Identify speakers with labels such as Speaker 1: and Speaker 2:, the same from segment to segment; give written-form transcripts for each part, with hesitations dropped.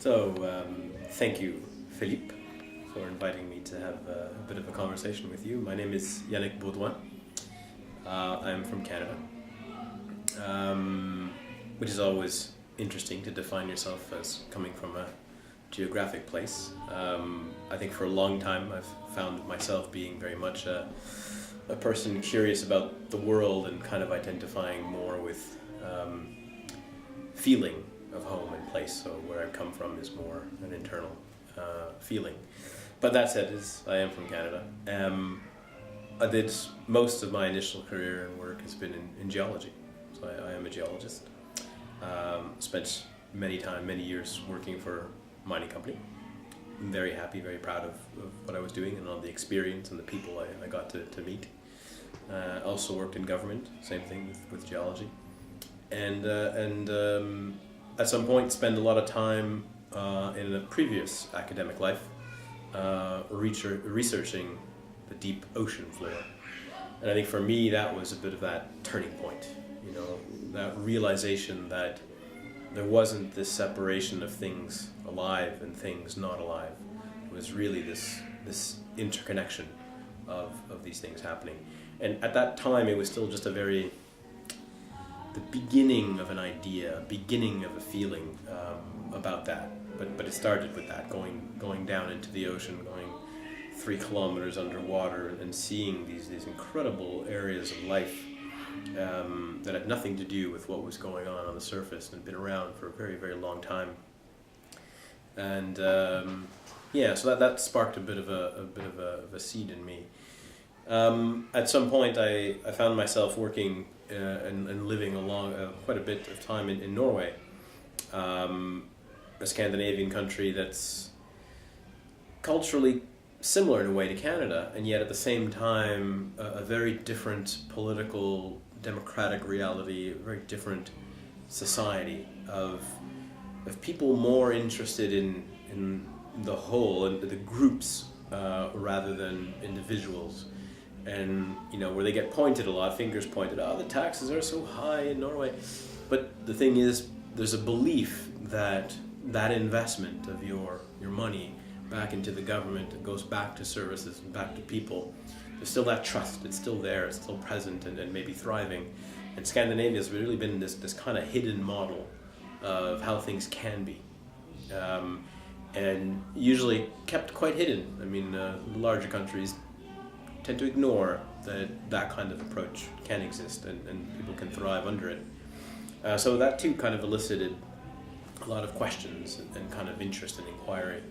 Speaker 1: Thank you, Philippe, for inviting me to have a bit of a conversation with you. My name is Yannick Beaudoin. I'm from Canada, which is always interesting to define yourself as coming from a geographic place. I think for a long time I've found myself being very much a person curious about the world and kind of identifying more with feeling of home and place. So where I come from is more an internal feeling. But that said, I am from Canada. I did most of my initial career and work has been in geology. So I am a geologist. Spent many years working for a mining company. I'm very happy, very proud of what I was doing and all the experience and the people I got to meet. Also worked in government, same thing with geology. And at some point spent a lot of time in a previous academic life researching the deep ocean floor. And I think for me that was a bit of that turning point, that realization that there wasn't this separation of things alive and things not alive. It was really this interconnection of these things happening. And at that time it was still just the beginning of an idea, beginning of a feeling about that. But it started with that, going down into the ocean, going 3 kilometers underwater and seeing these incredible areas of life that had nothing to do with what was going on the surface and had been around for a very, very long time. And so that sparked a bit of a seed in me. At some point I found myself working and living along quite a bit of time in Norway, a Scandinavian country that's culturally similar in a way to Canada, and yet at the same time a very different political, democratic reality, a very different society of people more interested in the whole and the groups rather than individuals. And where they get pointed a lot, fingers pointed, the taxes are so high in Norway. But the thing is, there's a belief that investment of your money back into the government, it goes back to services and back to people. There's still that trust, it's still there, it's still present and maybe thriving. And Scandinavia has really been this kind of hidden model of how things can be. And usually kept quite hidden. I mean, larger countries tend to ignore that kind of approach can exist and people can thrive under it. So that too kind of elicited a lot of questions and kind of interest and inquiry.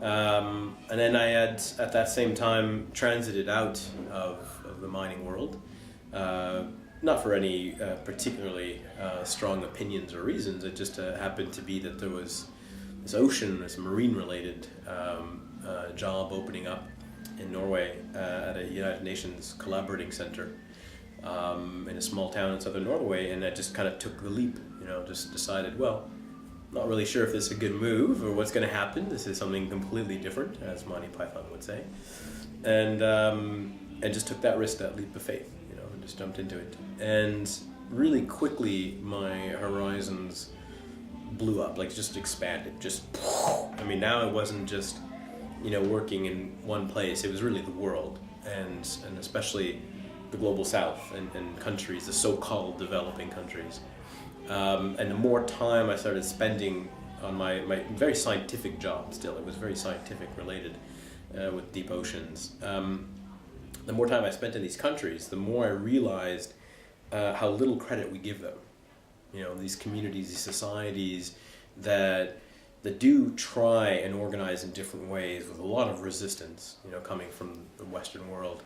Speaker 1: And then I had, at that same time, transited out of the mining world, not for any particularly strong opinions or reasons. It just happened to be that there was this marine-related job opening up in Norway at a United Nations collaborating center in a small town in southern Norway, and I just kind of took the leap, just decided, well, not really sure if this is a good move or what's going to happen. This is something completely different, as Monty Python would say, and just took that risk, that leap of faith, and just jumped into it. And really quickly, my horizons blew up, just expanded. Now it wasn't just working in one place. It was really the world, and especially the global south and countries, the so-called developing countries. And the more time I started spending on my very scientific job still, it was very scientific related with deep oceans. The more time I spent in these countries, the more I realized how little credit we give them. These communities, these societies that do try and organize in different ways with a lot of resistance, coming from the Western world,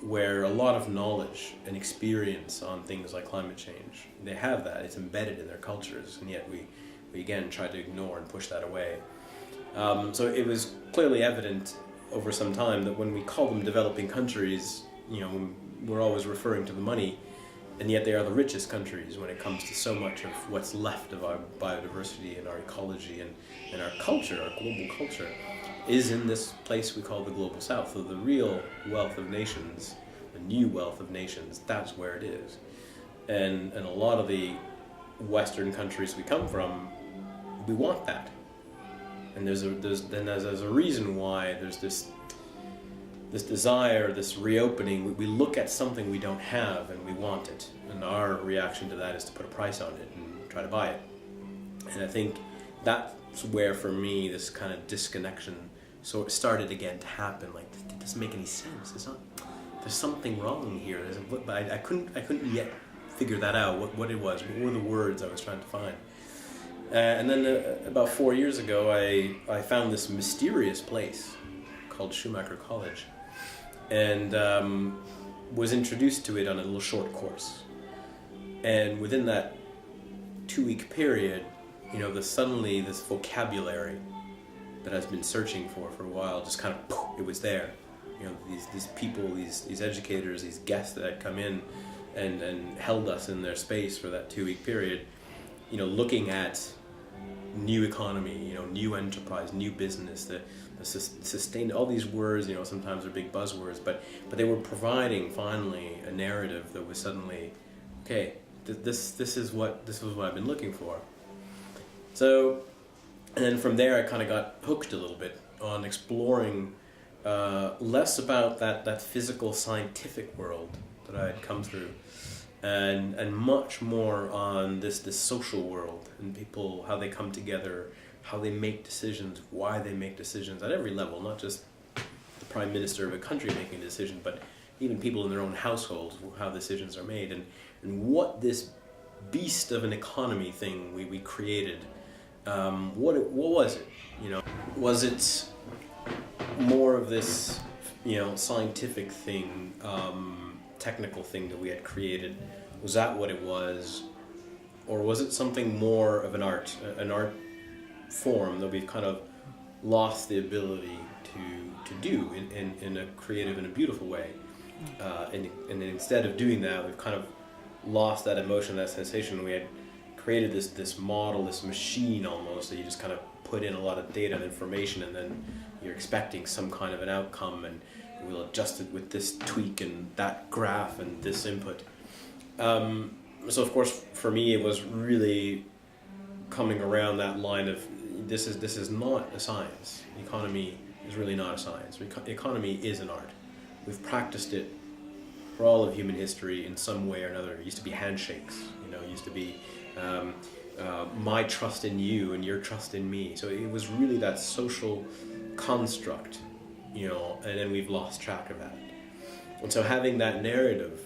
Speaker 1: where a lot of knowledge and experience on things like climate change, they have that, it's embedded in their cultures, and yet we again try to ignore and push that away. So it was clearly evident over some time that when we call them developing countries, we're always referring to the money, and yet they are the richest countries when it comes to so much of what's left of our biodiversity and our ecology and our culture, our global culture, is in this place we call the global south. So the real wealth of nations, the new wealth of nations, that's where it is. And a lot of the Western countries we come from we want that, and there's a reason why there's this desire, this reopening. We look at something we don't have and we want it, and our reaction to that is to put a price on it and try to buy it. And I think that's where, for me, this kind of disconnection sort of started again to happen. Like, it doesn't make any sense. There's something wrong here. But I couldn't yet figure that out. What it was. What were the words I was trying to find? And then about 4 years ago, I found this mysterious place called Schumacher College, and was introduced to it on a little short course. And within that 2-week period, suddenly this vocabulary that I've been searching for a while, just kind of, poof, it was there. These people, these educators, these guests that had come in and held us in their space for that 2-week period, looking at new economy, new enterprise, new business, the sustained, all these words, sometimes are big buzzwords, but they were providing finally a narrative that was suddenly, okay, this is what I've been looking for. So, and then from there I kind of got hooked a little bit on exploring less about that physical scientific world that I had come through, and much more on this social world and people, how they come together, how they make decisions, why they make decisions at every level, not just the prime minister of a country making a decision, but even people in their own households, how decisions are made, and what this beast of an economy thing we created, what was it? Was it more of this, scientific thing, technical thing that we had created? Was that what it was? Or was it something more of an art form that we've kind of lost the ability to do in a creative and a beautiful way? And instead of doing that, we've kind of lost that emotion, that sensation. We had created this model, this machine almost, that you just kind of put in a lot of data and information, and then you're expecting some kind of an outcome, and we'll adjust it with this tweak and that graph and this input. So of course, for me, it was really coming around that line of this is not a science. Economy is really not a science. Economy is an art. We've practiced it for all of human history in some way or another. It used to be handshakes. It used to be my trust in you and your trust in me. So it was really that social construct, and then we've lost track of that. And so having that narrative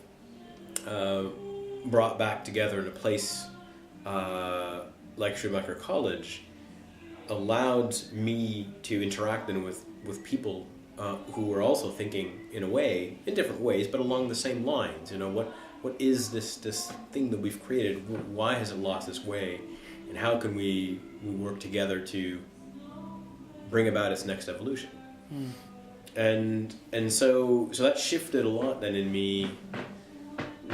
Speaker 1: brought back together in a place like Schumacher College allowed me to interact then with people who were also thinking in different ways, but along the same lines. What is this thing that we've created? Why has it lost its way? And how can we work together to bring about its next evolution? And so that shifted a lot then in me,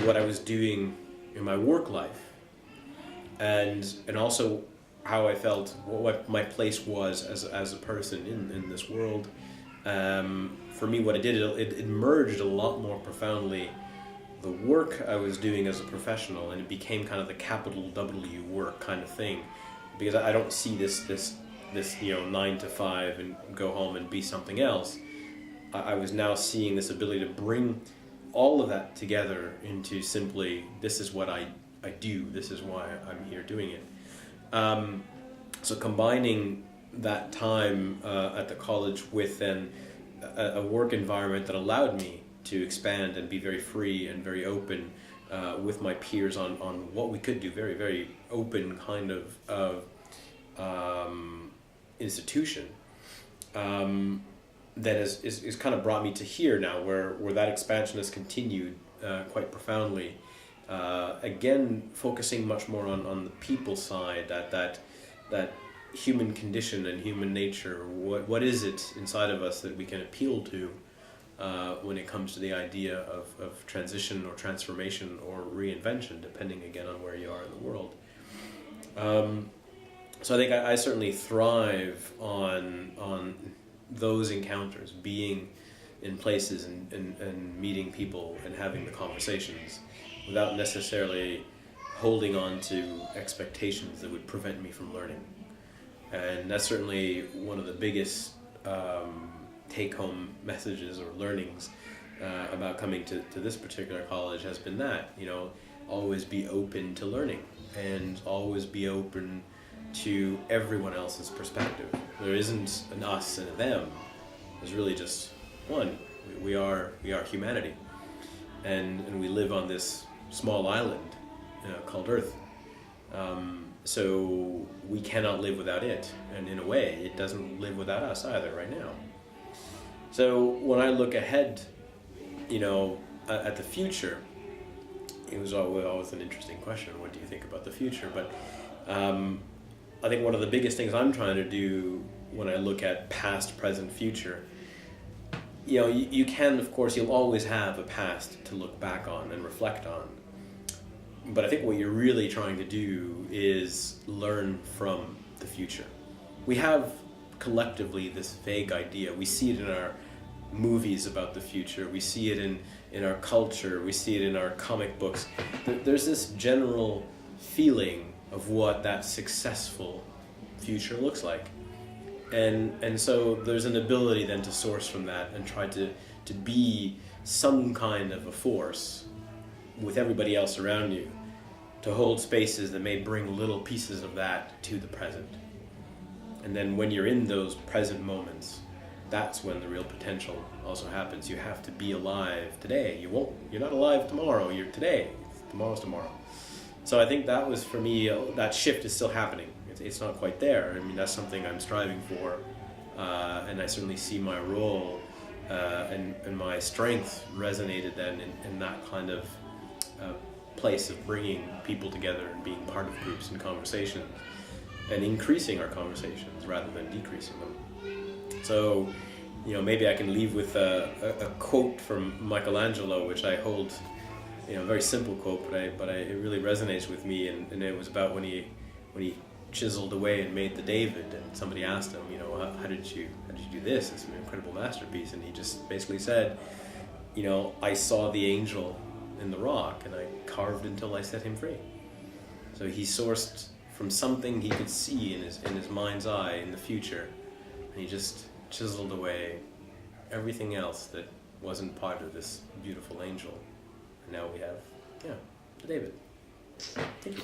Speaker 1: what I was doing in my work life, and also how I felt, what my place was as a person in this world. For me, what it did, it merged a lot more profoundly the work I was doing as a professional, and it became kind of the capital W work kind of thing, because I don't see this 9 to 5 and go home and be something else. I was now seeing this ability to bring all of that together into simply, this is what I do, this is why I'm here doing it. So combining that time at the college with then a work environment that allowed me to expand and be very free and very open with my peers on what we could do, very, very open kind of institution, that is kind of brought me to here now, where that expansion has continued quite profoundly. Again, focusing much more on the people side, that human condition and human nature. What is it inside of us that we can appeal to when it comes to the idea of transition or transformation or reinvention, depending again on where you are in the world. So I think I certainly thrive on those encounters, being in places and meeting people and having the conversations without necessarily holding on to expectations that would prevent me from learning. And that's certainly one of the biggest take-home messages or learnings about coming to this particular college has been that, always be open to learning and always be open to everyone else's perspective. There isn't an us and a them. There's really just one. We are humanity, and we live on this small island called Earth. So we cannot live without it, and in a way, it doesn't live without us either right now. So when I look ahead, at the future, it was always an interesting question. What do you think about the future? But I think one of the biggest things I'm trying to do when I look at past, present, future, you can, of course, you'll always have a past to look back on and reflect on. But I think what you're really trying to do is learn from the future. We have collectively this vague idea. We see it in our movies about the future. We see it in our culture. We see it in our comic books. There's this general feeling of what that successful future looks like. And so there's an ability then to source from that and try to be some kind of a force with everybody else around you, to hold spaces that may bring little pieces of that to the present. And then when you're in those present moments, that's when the real potential also happens. You have to be alive today. You're not alive tomorrow, you're today. Tomorrow's tomorrow. So I think that was, for me, that shift is still happening. It's not quite there. I mean, that's something I'm striving for. And I certainly see my role and my strength resonated then in that kind of place of bringing people together and being part of groups and conversations and increasing our conversations rather than decreasing them. So, maybe I can leave with a quote from Michelangelo, which I hold, a very simple quote, but it really resonates with me, and it was about when he chiseled away and made the David, and somebody asked him, how did you do this? It's an incredible masterpiece, and he just basically said, I saw the angel in the rock, and I carved until I set him free. So he sourced from something he could see in his mind's eye in the future, and he just chiseled away everything else that wasn't part of this beautiful angel. And now we have, the David. Thank you.